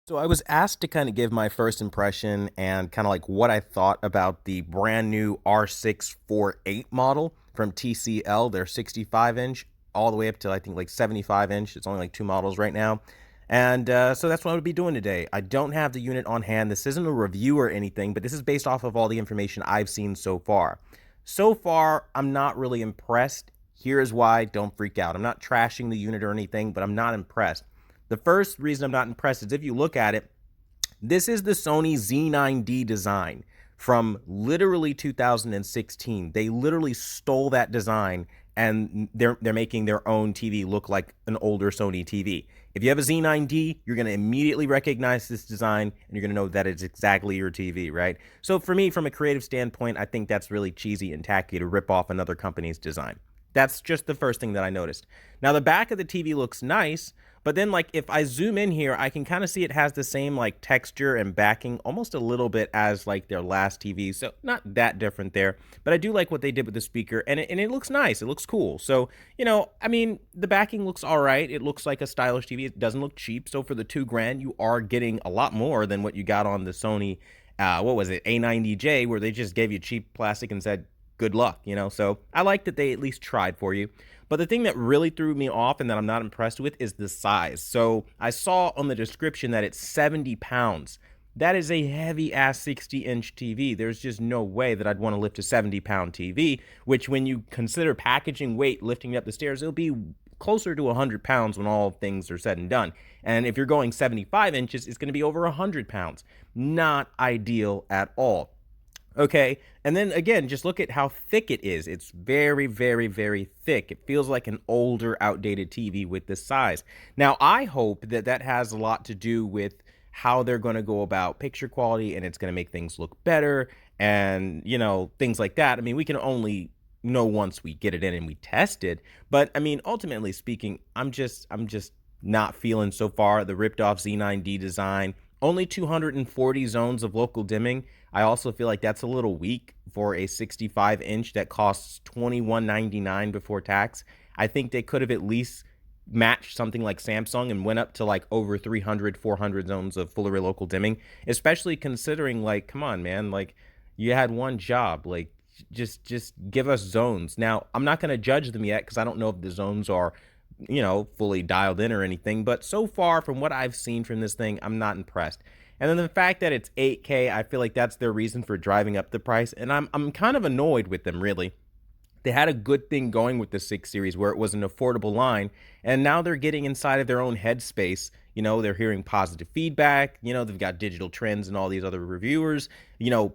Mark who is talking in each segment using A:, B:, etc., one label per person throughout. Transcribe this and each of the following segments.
A: So I was asked to kind of give my first impression and kind of like what I thought about the brand new R648 model from TCL, their 65 inch, all the way up to I think like 75 inch. It's only like two models right now. And so that's what I'm going to be doing today. I don't have the unit on hand. This isn't a review or anything, but this is based off of all the information I've seen so far. So far, I'm not really impressed. Here's why. Don't freak out. I'm not trashing the unit or anything, but I'm not impressed. The first reason I'm not impressed is if you look at it, this is the Sony Z9D design from literally 2016. They literally stole that design and they're making their own TV look like an older Sony TV. If you have a Z9D, you're going to immediately recognize this design and you're going to know that it's exactly your TV, right? So for me, from a creative standpoint, I think that's really cheesy and tacky to rip off another company's design. That's just the first thing that I noticed. Now, the back of the TV looks nice, but then like if I zoom in here, I can kind of see it has the same like texture and backing almost a little bit as like their last TV. So not that different there, but I do like what they did with the speaker and it looks nice. It looks cool. So, I mean, the backing looks all right. It looks like a stylish TV. It doesn't look cheap. So for the $2,000, you are getting a lot more than what you got on the Sony, what was it, A90J, where they just gave you cheap plastic and said, good luck. So I like that they at least tried for you. But the thing that really threw me off and that I'm not impressed with is the size. So I saw on the description that it's 70 pounds. That is a heavy ass 60-inch TV. There's just no way that I'd want to lift a 70-pound TV, which when you consider packaging weight, lifting it up the stairs, it'll be closer to 100 pounds when all things are said and done. And if you're going 75 inches, it's going to be over 100 pounds. Not ideal at all. Okay, and then again, just look at how thick it is. It's very, very, very thick. It feels like an older, outdated TV with this size. Now, I hope that that has a lot to do with how they're going to go about picture quality and it's going to make things look better and, things like that. I mean, we can only know once we get it in and we test it. But I mean, ultimately speaking, I'm just not feeling so far the ripped off Z9D design. Only 240 zones of local dimming. I also feel like that's a little weak for a 65-inch that costs $21.99 before tax. I think they could have at least matched something like Samsung and went up to like over 300, 400 zones of full array local dimming, especially considering like, come on, man, like you had one job, like just give us zones. Now, I'm not going to judge them yet because I don't know if the zones are fully dialed in or anything. But so far, from what I've seen from this thing, I'm not impressed. And then the fact that it's 8K, I feel like that's their reason for driving up the price. And I'm kind of annoyed with them, really. They had a good thing going with the 6 Series where it was an affordable line. And now they're getting inside of their own headspace. They're hearing positive feedback. They've got Digital Trends and all these other reviewers,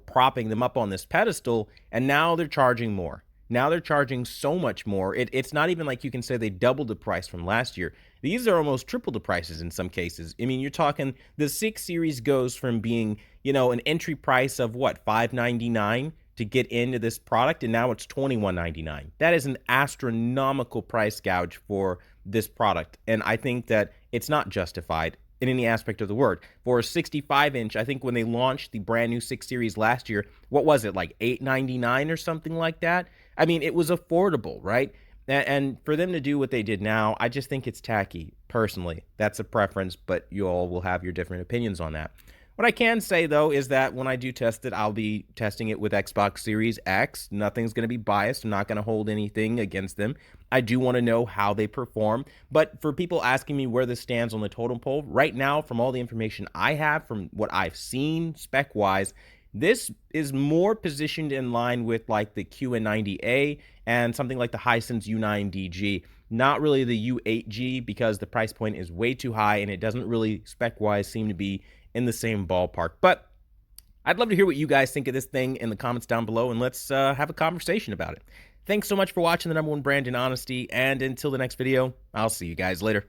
A: propping them up on this pedestal. And now they're charging more. Now they're charging so much more. It's not even like you can say they doubled the price from last year. These are almost triple the prices in some cases. I mean, you're talking the 6 Series goes from being, an entry price of what, $599 to get into this product, and now it's $21.99. That is an astronomical price gouge for this product, and I think that it's not justified in any aspect of the word. For a 65-inch, I think when they launched the brand new 6 Series last year, what was it, like $899 or something like that? I mean, it was affordable, right? And for them to do what they did now, I just think it's tacky, personally. That's a preference, but you all will have your different opinions on that. What I can say, though, is that when I do test it, I'll be testing it with Xbox Series X. Nothing's going to be biased. I'm not going to hold anything against them. I do want to know how they perform. But for people asking me where this stands on the totem pole, right now, from all the information I have, from what I've seen spec-wise, this is more positioned in line with like the QN90A and something like the Hisense U9DG. Not really the U8G because the price point is way too high and it doesn't really spec-wise seem to be in the same ballpark. But I'd love to hear what you guys think of this thing in the comments down below, and let's have a conversation about it. Thanks so much for watching the #1 brand in honesty, and until the next video, I'll see you guys later.